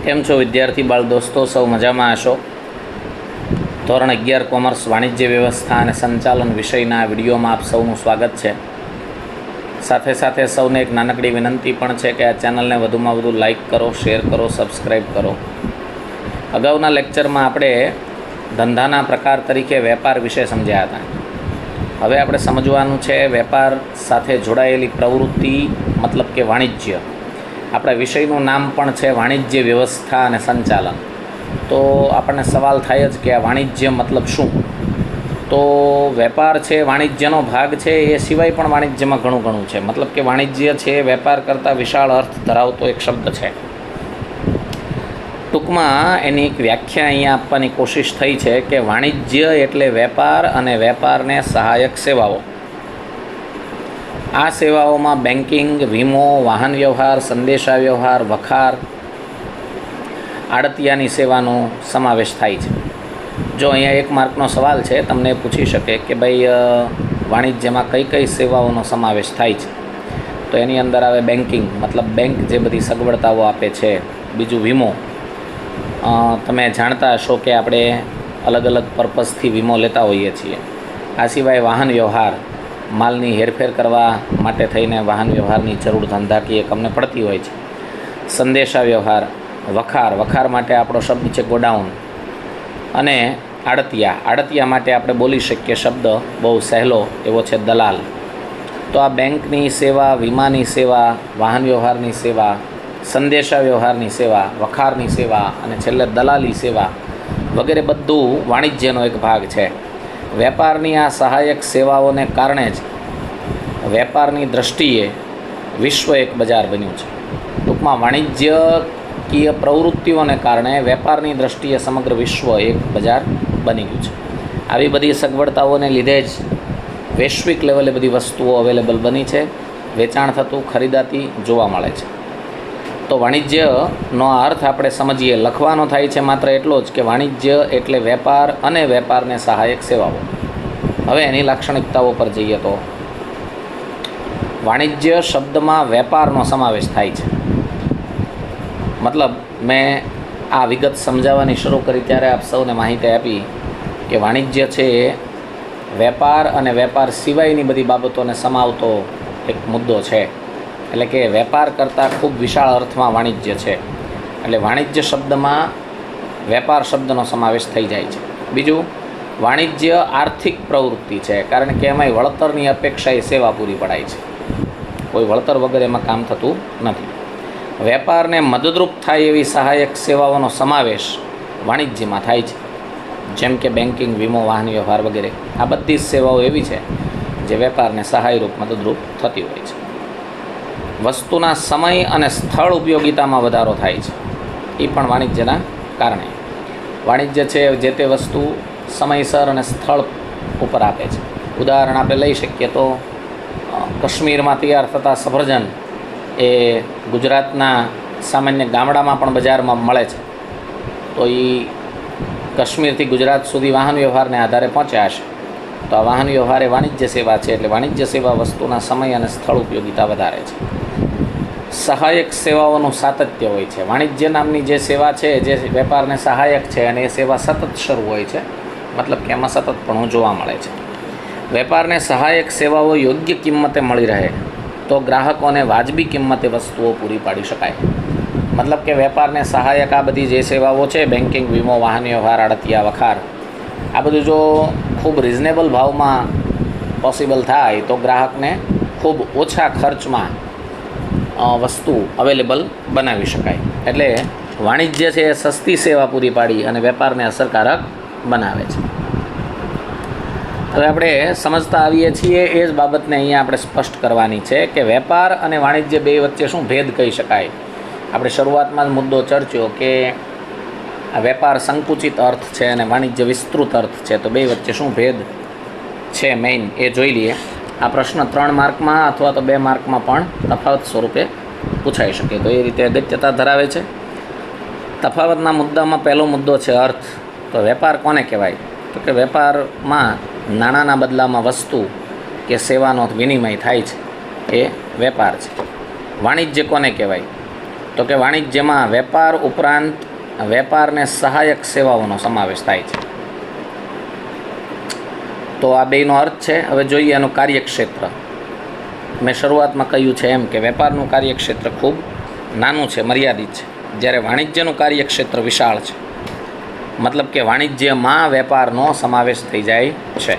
કેમ છો વિદ્યાર્થી બાળ દોસ્તો? સૌ મજામાં હશો? ધોરણ 11 કોમર્સ વાણિજ્ય વ્યવસ્થા અને સંચાલન વિષયના વિડીયોમાં આપ સૌનું સ્વાગત છે. સાથે સાથે સૌને એક નાનકડી વિનંતી પણ છે કે આ ચેનલને વધુમાં વધુ લાઇક કરો, શેર કરો, સબસ્ક્રાઈબ કરો. અગાઉના લેક્ચરમાં આપણે ધંધાના પ્રકાર તરીકે વેપાર વિશે સમજ્યા હતા. હવે આપણે સમજવાનું છે વેપાર સાથે જોડાયેલી પ્રવૃત્તિ, મતલબ કે વાણિજ્ય. આપણા વિષયનું નામ પણ છે વાણિજ્ય વ્યવસ્થા અને સંચાલન. તો આપણને સવાલ થાય જ કે આ વાણિજ્ય મતલબ શું? તો વેપાર છે વાણિજ્યનો ભાગ છે, એ સિવાય પણ વાણિજ્યમાં ઘણું છે. મતલબ કે વાણિજ્ય છે વેપાર કરતાં વિશાળ અર્થ ધરાવતો એક શબ્દ છે. ટૂંકમાં એની એક વ્યાખ્યા અહીંયા આપવાની કોશિશ થઈ છે કે વાણિજ્ય એટલે વેપાર અને વેપારને સહાયક સેવાઓ. આ સેવાઓમાં બેન્કિંગ, વીમો, વાહન વ્યવહાર, સંદેશા વ્યવહાર, વખાર, આડતિયાની સેવાનો સમાવેશ થાય છે. જો અહીંયા 1 માર્કનો સવાલ છે, તમને પૂછી શકે કે ભાઈ વાણિજ્યમાં કઈ કઈ સેવાઓનો સમાવેશ થાય છે? તો એની અંદર આવે બેન્કિંગ, મતલબ બેંક જે બધી સગવડતાઓ આપે છે. બીજું વીમો, તમે જાણતા હશો કે આપણે અલગ અલગ પર્પઝથી વીમો લેતા હોઈએ છીએ. આ સિવાય વાહન વ્યવહાર, માલની હેરફેર કરવા માટે થઈને વાહન વ્યવહારની જરૂર ધંધાકીય અમને પડતી હોય છે. સંદેશા વ્યવહાર, વખાર માટે આપણો શબ્દ છે ગોડાઉન. અને આડતિયા માટે આપણે બોલી શકીએ શબ્દ બહુ સહેલો એવો છે દલાલ. તો આ બેંકની સેવા, વીમાની સેવા, વાહન વ્યવહારની સેવા, સંદેશા વ્યવહારની સેવા, વખારની સેવા અને છેલ્લે દલાલી સેવા વગેરે બધું વાણિજ્યનો એક ભાગ છે. વેપારની આ સહાયક સેવાઓને કારણે જ વેપારની દૃષ્ટિએ વિશ્વ એક બજાર બન્યું છે. ટૂંકમાં વાણિજ્યકીય પ્રવૃત્તિઓને કારણે વેપારની દૃષ્ટિએ સમગ્ર વિશ્વ એક બજાર બની ગયું છે. આવી બધી સગવડતાઓને લીધે જ વૈશ્વિક લેવલે બધી વસ્તુઓ અવેલેબલ બની છે, વેચાણ થતું, ખરીદાતી જોવા મળે છે. તો વાણિજ્યનો અર્થ આપણે સમજીએ. લખવાનો થાય છે માત્ર એટલો જ કે વાણિજ્ય એટલે વેપાર અને વેપારને સહાયક સેવાઓ. હવે એની લાક્ષણિકતાઓ પર જઈએ તો વાણિજ્ય શબ્દમાં વેપારનો સમાવેશ થાય છે. મતલબ મેં આ વિગત સમજાવવાની શરૂ કરી ત્યારે આપ સૌને માહિતી આપી કે વાણિજ્ય છે એ વેપાર અને વેપાર સિવાયની બધી બાબતોને સમાવતો એક મુદ્દો છે. એટલે કે વેપાર કરતાં ખૂબ વિશાળ અર્થમાં વાણિજ્ય છે. એટલે વાણિજ્ય શબ્દમાં વેપાર શબ્દનો સમાવેશ થઈ જાય છે. બીજું, વાણિજ્ય આર્થિક પ્રવૃત્તિ છે, કારણ કે એમાંય વળતરની અપેક્ષાએ સેવા પૂરી પડાય છે. કોઈ વળતર વગર એમાં કામ થતું નથી. વેપારને મદદરૂપ થાય એવી સહાયક સેવાઓનો સમાવેશ વાણિજ્યમાં થાય છે, જેમ કે બેન્કિંગ, વીમો, વાહન વ્યવહાર વગેરે. આ બધી જ સેવાઓ એવી છે જે વેપારને સહાયરૂપ, મદદરૂપ થતી હોય છે. વસ્તુના સમય અને સ્થળ ઉપયોગિતામાં વધારો થાય છે, એ પણ વાણિજ્યના કારણે. વાણિજ્ય છે જે તે વસ્તુ સમયસર અને સ્થળ ઉપર આપે છે. ઉદાહરણ આપણે લઈ શકીએ તો કાશ્મીરમાં તૈયાર થતા સફરજન એ ગુજરાતના સામાન્ય ગામડામાં પણ બજારમાં મળે છે. તો એ કાશ્મીરથી ગુજરાત સુધી વાહન વ્યવહારને આધારે પહોંચ્યા હશે. તો આ વાહન વ્યવહાર એ વાણિજ્ય સેવા છે. એટલે વાણિજ્ય સેવા વસ્તુના સમય અને સ્થળ ઉપયોગિતા વધારે છે. સહાયક સેવાઓનું સાતત્ય હોય છે. વાણિજ્ય નામની જે સેવા છે, જે વેપારને સહાયક છે, અને એ સેવા સતત શરૂ હોય છે. મતલબ કે એમાં સતતપણું જોવા મળે છે. વેપારને સહાયક સેવાઓ યોગ્ય કિંમતે મળી રહે તો ગ્રાહકોને વાજબી કિંમતે વસ્તુઓ પૂરી પાડી શકાય. મતલબ કે વેપારને સહાયક આ બધી જે સેવાઓ છે, બેન્કિંગ, વીમો, વાહન વ્યવહાર, આડતિયા, વખાર, આ બધું જો ખૂબ રિઝનેબલ ભાવમાં પોસિબલ થાય તો ગ્રાહકને ખૂબ ઓછા ખર્ચમાં વસ્તુ અવેલેબલ બનાવી શકાય. એટલે વાણિજ્ય છે એ સસ્તી સેવા પૂરી પાડી અને વેપારને અસરકારક બનાવે છે. હવે આપણે સમજતા આવીએ છીએ એ જ બાબતને અહીંયા આપણે સ્પષ્ટ કરવાની છે કે વેપાર અને વાણિજ્ય બે વચ્ચે શું ભેદ કહી શકાય. આપણે શરૂઆતમાં જ મુદ્દો ચર્ચ્યો કે આ વેપાર સંકુચિત અર્થ છે અને વાણિજ્ય વિસ્તૃત અર્થ છે. તો બે વચ્ચે શું ભેદ છે મેઇન એ જોઈ લઈએ. આ પ્રશ્ન 3 માર્કમાં અથવા તો 2 માર્કમાં પણ તફાવત સ્વરૂપે પૂછાઈ શકે. તો એ રીતે અગત્યતા ધરાવે છે. તફાવતના મુદ્દામાં પહેલો મુદ્દો છે અર્થ. તો વેપાર કોને કહેવાય? તો કે વેપારમાં નાણાંના બદલામાં વસ્તુ કે સેવાનો વિનિમય થાય છે, એ વેપાર છે. વાણિજ્ય કોને કહેવાય? તો કે વાણિજ્યમાં વેપાર ઉપરાંત વેપારને સહાયક સેવાઓનો સમાવેશ થાય છે. તો આ બેનો અર્થ છે. હવે જોઈએ એનું કાર્યક્ષેત્ર. મેં શરૂઆતમાં કહ્યું છે એમ કે વેપારનું કાર્યક્ષેત્ર ખૂબ નાનું છે, મર્યાદિત છે, જ્યારે વાણિજ્યનું કાર્યક્ષેત્ર વિશાળ છે. મતલબ કે વાણિજ્યમાં વેપારનો સમાવેશ થઈ જાય છે.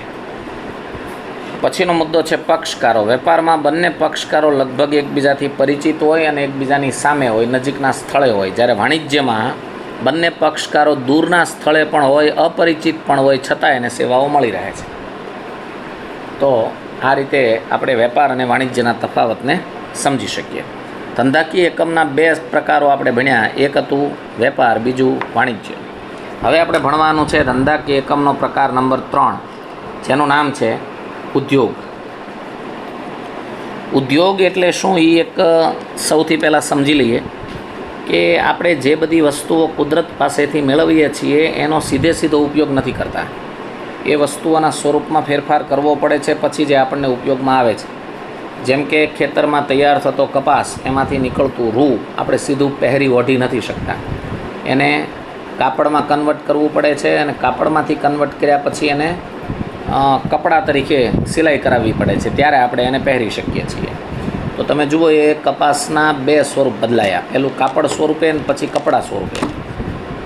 પછીનો મુદ્દો છે પક્ષકારો. વેપારમાં બંને પક્ષકારો લગભગ એકબીજાથી પરિચિત હોય અને એકબીજાની સામે હોય, નજીકના સ્થળે હોય. જ્યારે વાણિજ્યમાં બંને પક્ષકારો દૂરના સ્થળે પણ હોય, અપરિચિત પણ હોય, છતાં એને સેવાઓ મળી રહે છે. તો આ રીતે આપણે વેપાર અને વાણિજ્યના તફાવતને સમજી શકીએ. ધંધાકીય એકમના બે પ્રકારો આપણે ભણ્યા. એક હતું વેપાર, બીજું વાણિજ્ય. હવે આપણે ભણવાનું છે ધંધાકીય એકમનો પ્રકાર નંબર 3, જેનું નામ છે ઉદ્યોગ. ઉદ્યોગ એટલે શું એ એક સૌથી પહેલાં સમજી લઈએ કે આપણે જે બધી વસ્તુઓ કુદરત પાસેથી મેળવીએ છીએ એનો સીધો ઉપયોગ નથી કરતા. એ વસ્તુઓના સ્વરૂપમાં ફેરફાર કરવો પડે છે, પછી જે આપણને ઉપયોગમાં આવે છે. જેમ કે ખેતરમાં તૈયાર થતો કપાસ, એમાંથી નીકળતું રૂ આપણે સીધું પહેરી ઓઢી નથી શકતા. એને કાપડમાં કન્વર્ટ કરવું પડે છે અને કાપડમાંથી કન્વર્ટ કર્યા પછી એને કપડા તરીકે સિલાઈ કરાવવી પડે છે, ત્યારે આપણે એને પહેરી શકીએ છીએ. તો તમે જુઓ, એ કપાસના બે સ્વરૂપ બદલાયા, પહેલું કાપડ સ્વરૂપે અને પછી કપડા સ્વરૂપે.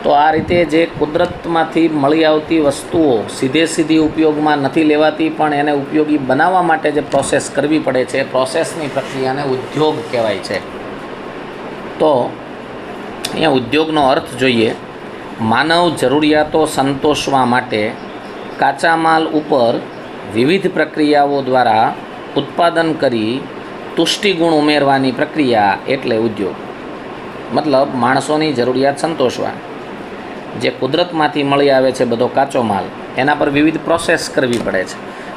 તો આ રીતે જે કુદરતમાંથી મળી આવતી વસ્તુઓ સીધી ઉપયોગમાં નથી લેવાતી, પણ એને ઉપયોગી બનાવવા માટે જે પ્રોસેસ કરવી પડે છે, પ્રોસેસની પ્રક્રિયાને ઉદ્યોગ કહેવાય છે. તો અહીંયા ઉદ્યોગનો અર્થ જોઈએ. માનવ જરૂરિયાતો સંતોષવા માટે કાચા માલ ઉપર વિવિધ પ્રક્રિયાઓ દ્વારા ઉત્પાદન કરી તુષ્ટિગુણ ઉમેરવાની પ્રક્રિયા એટલે ઉદ્યોગ. મતલબ માણસોની જરૂરિયાત સંતોષવા, જે કુદરતમાંથી મળી આવે છે બધો કાચો માલ, એના પર વિવિધ પ્રોસેસ કરવી પડે છે.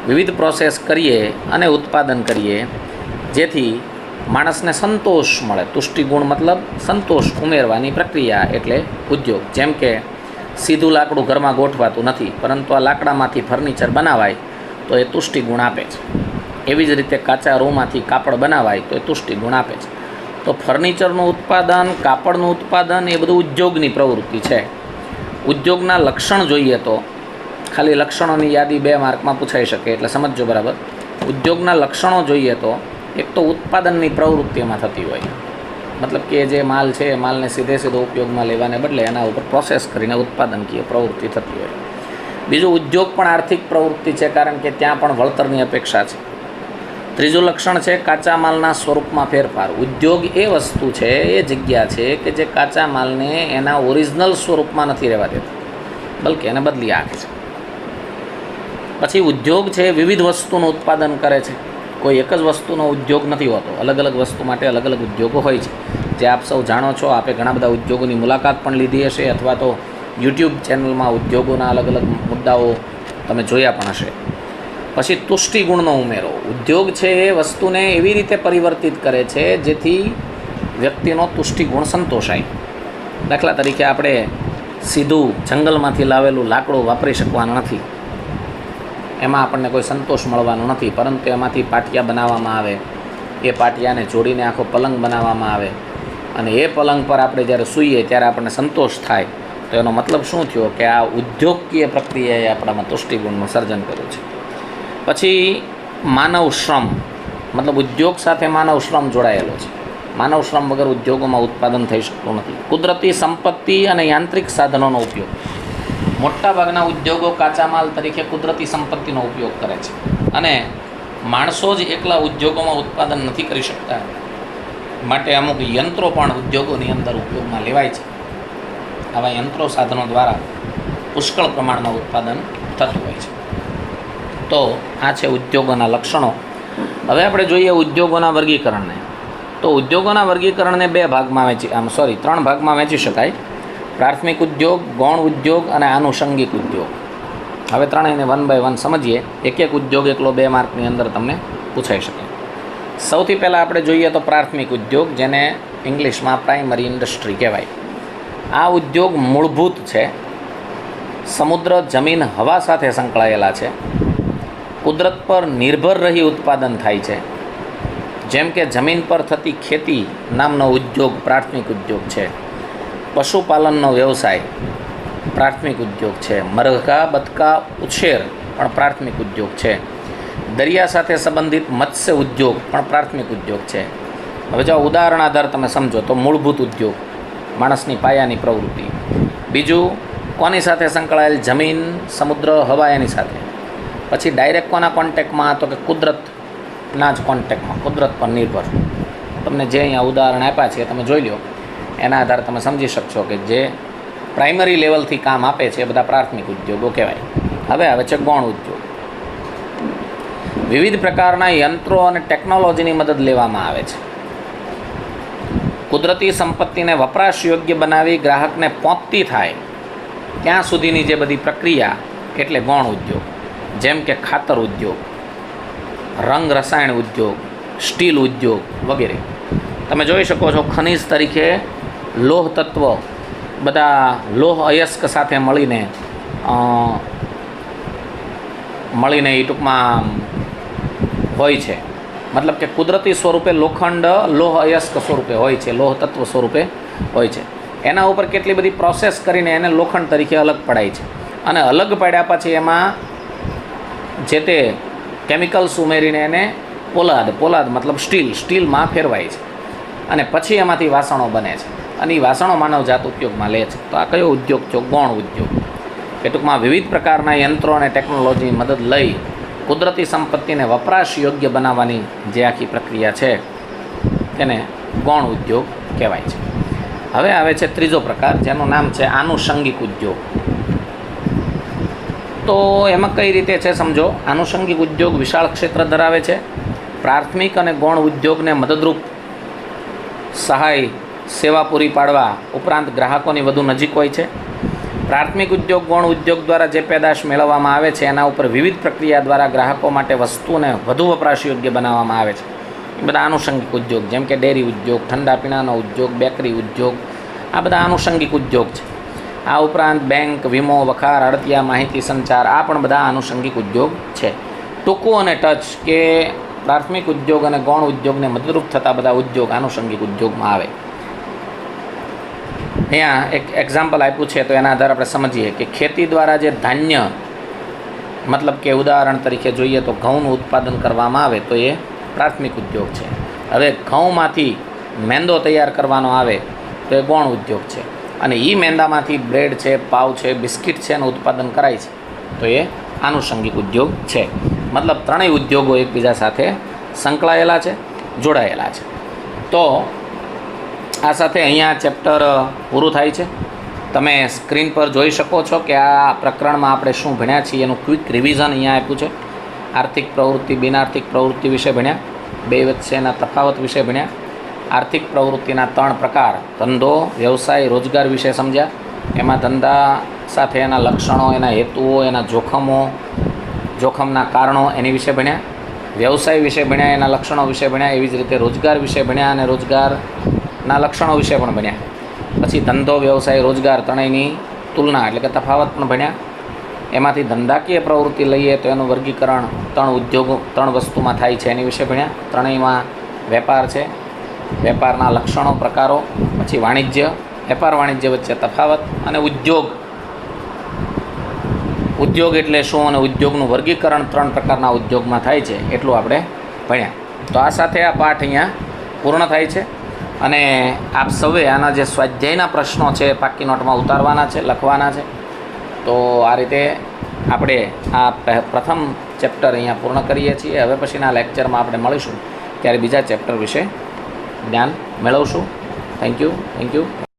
વિવિધ પ્રોસેસ કરીએ અને ઉત્પાદન કરીએ, જેથી માણસને સંતોષ મળે. તુષ્ટિગુણ મતલબ સંતોષ ઉમેરવાની પ્રક્રિયા એટલે ઉદ્યોગ. જેમ કે સીધું લાકડું ઘરમાં ગોઠવાતું નથી, પરંતુ આ લાકડામાંથી ફર્નિચર બનાવાય તો એ તુષ્ટિગુણ આપે છે. એવી જ રીતે કાચા રૂમાંથી કાપડ બનાવાય તો એ તુષ્ટિગુણ આપે છે. તો ફર્નિચરનું ઉત્પાદન, કાપડનું ઉત્પાદન એ બધું ઉદ્યોગની પ્રવૃત્તિ છે. ઉદ્યોગના લક્ષણ જોઈએ તો ખાલી લક્ષણોની યાદી 2 માર્કમાં પૂછાઈ શકે, એટલે સમજજો બરાબર. ઉદ્યોગના લક્ષણો જોઈએ તો એક તો ઉત્પાદનની પ્રવૃત્તિ એમાં થતી હોય. મતલબ કે જે માલ છે એ માલને સીધો ઉપયોગમાં લેવાને બદલે એના ઉપર પ્રોસેસ કરીને ઉત્પાદનકીય પ્રવૃત્તિ થતી હોય. બીજું, ઉદ્યોગ પણ આર્થિક પ્રવૃત્તિ છે, કારણ કે ત્યાં પણ વળતરની અપેક્ષા છે. ત્રીજું લક્ષણ છે કાચા માલના સ્વરૂપમાં ફેરફાર. ઉદ્યોગ એ વસ્તુ છે, એ જગ્યા છે કે જે કાચા માલને એના ઓરિજિનલ સ્વરૂપમાં નથી રહેવા દેતું, બલકે એને બદલી આપે છે. પછી ઉદ્યોગ છે વિવિધ વસ્તુનું ઉત્પાદન કરે છે. કોઈ એક જ વસ્તુનો ઉદ્યોગ નથી હોતો, અલગ અલગ વસ્તુ માટે અલગ અલગ ઉદ્યોગો હોય છે. જે આપ સૌ જાણો છો, આપે ઘણા બધા ઉદ્યોગોની મુલાકાત પણ લીધી હશે, અથવા તો યુટ્યુબ ચેનલમાં ઉદ્યોગોના અલગ અલગ મુદ્દાઓ તમે જોયા પણ હશે. પછી તુષ્ટિગુણનો ઉમેરો. ઉદ્યોગ છે એ વસ્તુને એવી રીતે પરિવર્તિત કરે છે જેથી વ્યક્તિનો તુષ્ટિગુણ સંતોષાય. દાખલા તરીકે આપણે સીધું જંગલમાંથી લાવેલું લાકડું વાપરી શકવાનું નથી, એમાં આપણને કોઈ સંતોષ મળવાનો નથી. પરંતુ એમાંથી પાટિયા બનાવવામાં આવે, એ પાટિયાને જોડીને આખો પલંગ બનાવવામાં આવે, અને એ પલંગ પર આપણે જ્યારે સૂઈએ ત્યારે આપણને સંતોષ થાય. તો એનો મતલબ શું થયો કે આ ઉદ્યોગકીય પ્રક્રિયાએ આપણામાં તુષ્ટિગુણનું સર્જન કર્યું છે. પછી માનવ શ્રમ, મતલબ ઉદ્યોગ સાથે માનવ શ્રમ જોડાયેલો છે. માનવ શ્રમ વગર ઉદ્યોગોમાં ઉત્પાદન થઈ શકતું નથી. કુદરતી સંપત્તિ અને યાંત્રિક સાધનોનો ઉપયોગ. મોટાભાગના ઉદ્યોગો કાચા માલ તરીકે કુદરતી સંપત્તિનો ઉપયોગ કરે છે, અને માણસો જ એકલા ઉદ્યોગોમાં ઉત્પાદન નથી કરી શકતા, માટે અમુક યંત્રો પણ ઉદ્યોગોની અંદર ઉપયોગમાં લેવાય છે. આવા યંત્રો સાધનો દ્વારા પુષ્કળ પ્રમાણમાં ઉત્પાદન થતું હોય છે. તો આ છે ઉદ્યોગોના લક્ષણો. હવે આપણે જોઈએ ઉદ્યોગોના વર્ગીકરણને. તો ઉદ્યોગોના વર્ગીકરણને 3 ભાગમાં વહેંચી શકાય. પ્રાથમિક ઉદ્યોગ, ગૌણ ઉદ્યોગ અને આનુષંગિક ઉદ્યોગ. હવે ત્રણેયને 1 by 1 સમજીએ. એક ઉદ્યોગ એકલો 2 માર્કની અંદર તમને પૂછાઈ શકે. સૌથી પહેલાં આપણે જોઈએ તો પ્રાથમિક ઉદ્યોગ, જેને ઇંગ્લિશમાં પ્રાઇમરી ઇન્ડસ્ટ્રી કહેવાય. આ ઉદ્યોગ મૂળભૂત છે. સમુદ્ર, જમીન, હવા સાથે સંકળાયેલા છે. કુદરત પર નિર્ભર રહી ઉત્પાદન થાય છે. જેમ કે જમીન પર થતી ખેતી નામનો ઉદ્યોગ પ્રાથમિક ઉદ્યોગ છે. પશુપાલનનો વ્યવસાય પ્રાથમિક ઉદ્યોગ છે. મરઘા બતકા ઉછેર પણ પ્રાથમિક ઉદ્યોગ છે. દરિયા સાથે સંબંધિત મત્સ્ય ઉદ્યોગ પણ પ્રાથમિક ઉદ્યોગ છે. હવે જો ઉદાહરણ આધાર તમે સમજો તો મૂળભૂત ઉદ્યોગ માણસની પાયાની પ્રવૃત્તિ. બીજું કોની સાથે સંકળાયેલ? જમીન, સમુદ્ર, હવા એની સાથે. પછી ડાયરેક્ટ કોના કોન્ટેક્ટમાં? તો કે કુદરતના જ કોન્ટેક્ટમાં, કુદરત પર નિર્ભર. તમને જે અહીંયા ઉદાહરણ આપ્યા છે તમે જોઈ લો, એના આધારે તમે સમજી શકશો કે જે પ્રાઇમરી લેવલથી કામ આપે છે એ બધા પ્રાથમિક ઉદ્યોગો કહેવાય. હવે આવે છે ગૌણ ઉદ્યોગ. વિવિધ પ્રકારના યંત્રો અને ટેકનોલોજીની મદદ લેવામાં આવે છે. કુદરતી સંપત્તિને વપરાશ યોગ્ય બનાવી ગ્રાહકને પહોંચતી થાય ત્યાં સુધીની જે બધી પ્રક્રિયા એટલે ગૌણ ઉદ્યોગ. જેમ કે ખાતર ઉદ્યોગ, રંગ રસાયણ ઉદ્યોગ, સ્ટીલ ઉદ્યોગ વગેરે. તમે જોઈ શકો છો ખનિજ તરીકે લોહ તત્વ બધા લોહ અયસ્ક સાથે મળીને એ ટૂંકમાં હોય છે. મતલબ કે કુદરતી સ્વરૂપે લોખંડ લોહ અયસ્ક સ્વરૂપે હોય છે, લોહ તત્વ સ્વરૂપે હોય છે. એના ઉપર કેટલી બધી પ્રોસેસ કરીને એને લોખંડ તરીકે અલગ પડાય છે. અને અલગ પાડ્યા પછી એમાં જે તે કેમિકલ્સ ઉમેરીને એને પોલાદ મતલબ સ્ટીલમાં ફેરવાય છે. અને પછી એમાંથી વાસણો બને છે અને એ વાસણો માનવજાત ઉપયોગમાં લે છે. તો આ કયો ઉદ્યોગ છે? ગૌણ ઉદ્યોગ. એ ટૂંકમાં વિવિધ પ્રકારના યંત્રો અને ટેકનોલોજીની મદદ લઈ કુદરતી સંપત્તિને વપરાશ યોગ્ય બનાવવાની જે આખી પ્રક્રિયા છે તેને ગૌણ ઉદ્યોગ કહેવાય છે. હવે આવે છે ત્રીજો પ્રકાર, જેનું નામ છે આનુષંગિક ઉદ્યોગ. તો એમાં કઈ રીતે છે સમજો. આનુષંગિક ઉદ્યોગ વિશાળ ક્ષેત્ર ધરાવે છે. પ્રાથમિક અને ગૌણ ઉદ્યોગને મદદરૂપ સહાય સેવા પૂરી પાડવા ઉપરાંત ગ્રાહકોની વધુ નજીક હોય છે. પ્રાથમિક ઉદ્યોગ ગૌણ ઉદ્યોગ દ્વારા જે પેદાશ મેળવવામાં આવે છે એના ઉપર વિવિધ પ્રક્રિયા દ્વારા ગ્રાહકો માટે વસ્તુને વધુ વપરાશ યોગ્ય બનાવવામાં આવે છે. એ બધા આનુષંગિક ઉદ્યોગ, જેમ કે ડેરી ઉદ્યોગ, ઠંડા પીણાનો ઉદ્યોગ, બેકરી ઉદ્યોગ, આ બધા આનુષંગિક ઉદ્યોગ છે. આ ઉપરાંત બેંક, વીમો, વખાર, આડતિયા, માહિતી સંચાર, આ પણ બધા આનુષંગિક ઉદ્યોગ છે. ટૂંકું અને ટચ કે પ્રાથમિક ઉદ્યોગ અને ગૌણ ઉદ્યોગને મદદરૂપ થતા બધા ઉદ્યોગ આનુષંગિક ઉદ્યોગમાં આવે. અહીંયા એક એક્ઝામ્પલ આપ્યું છે તો એના આધારે આપણે સમજીએ કે ખેતી દ્વારા જે ધાન્ય, મતલબ કે ઉદાહરણ તરીકે જોઈએ તો ઘઉંનું ઉત્પાદન કરવામાં આવે તો એ પ્રાથમિક ઉદ્યોગ છે. હવે ઘઉંમાંથી મેંદો તૈયાર કરવાનો આવે તો એ ગૌણ ઉદ્યોગ છે. અને એ મેંદામાંથી બ્રેડ છે, પાવ છે, બિસ્કિટ છે એનું ઉત્પાદન કરાય છે તો એ આનુષંગિક ઉદ્યોગ છે. મતલબ ત્રણેય ઉદ્યોગો એકબીજા સાથે સંકળાયેલા છે, જોડાયેલા છે. તો આ સાથે અહીંયા ચેપ્ટર પૂરું થાય છે. તમે સ્ક્રીન પર જોઈ શકો છો કે આ પ્રકરણમાં આપણે શું ભણ્યા છીએ એનું ક્વિક રિવિઝન અહીંયા આપ્યું છે. આર્થિક પ્રવૃત્તિ, બિનઆર્થિક પ્રવૃત્તિ વિશે ભણ્યા, બે વચ્ચેના તફાવત વિશે ભણ્યા, આર્થિક પ્રવૃત્તિના 3 પ્રકાર, ધંધો, વ્યવસાય, રોજગાર વિશે સમજ્યા. એમાં ધંધા સાથે એના લક્ષણો, એના હેતુઓ, એના જોખમના કારણો એની વિશે ભણ્યા. વ્યવસાય વિશે ભણ્યા, એના લક્ષણો વિશે ભણ્યા. એવી જ રીતે રોજગાર વિશે ભણ્યા અને રોજગારના લક્ષણો વિશે પણ ભણ્યા. પછી ધંધો, વ્યવસાય, રોજગાર ત્રણેયની તુલના એટલે કે તફાવત પણ ભણ્યા. એમાંથી ધંધાકીય પ્રવૃત્તિ લઈએ તો એનું વર્ગીકરણ 3 વસ્તુમાં થાય છે એની વિશે ભણ્યા. ત્રણેયમાં વેપાર છે, વેપારના લક્ષણો, પ્રકારો, પછી વાણિજ્ય, વેપાર વાણિજ્ય વચ્ચે તફાવત, અને ઉદ્યોગ એટલે શું અને ઉદ્યોગનું વર્ગીકરણ 3 પ્રકારના ઉદ્યોગમાં થાય છે એટલું આપણે ભણ્યા. તો આ સાથે આ પાઠ અહીંયા પૂર્ણ થાય છે. અને આપ સૌએ આના જે સ્વાધ્યાયના પ્રશ્નો છે પાકી નોટમાં ઉતારવાના છે, લખવાના છે. તો આ રીતે આપણે આ પ્રથમ ચેપ્ટર અહીંયા પૂર્ણ કરીએ છીએ. હવે પછીના લેક્ચરમાં આપણે મળીશું ત્યારે બીજા ચેપ્ટર વિશે જ્ઞાન મેળવશું. Thank you.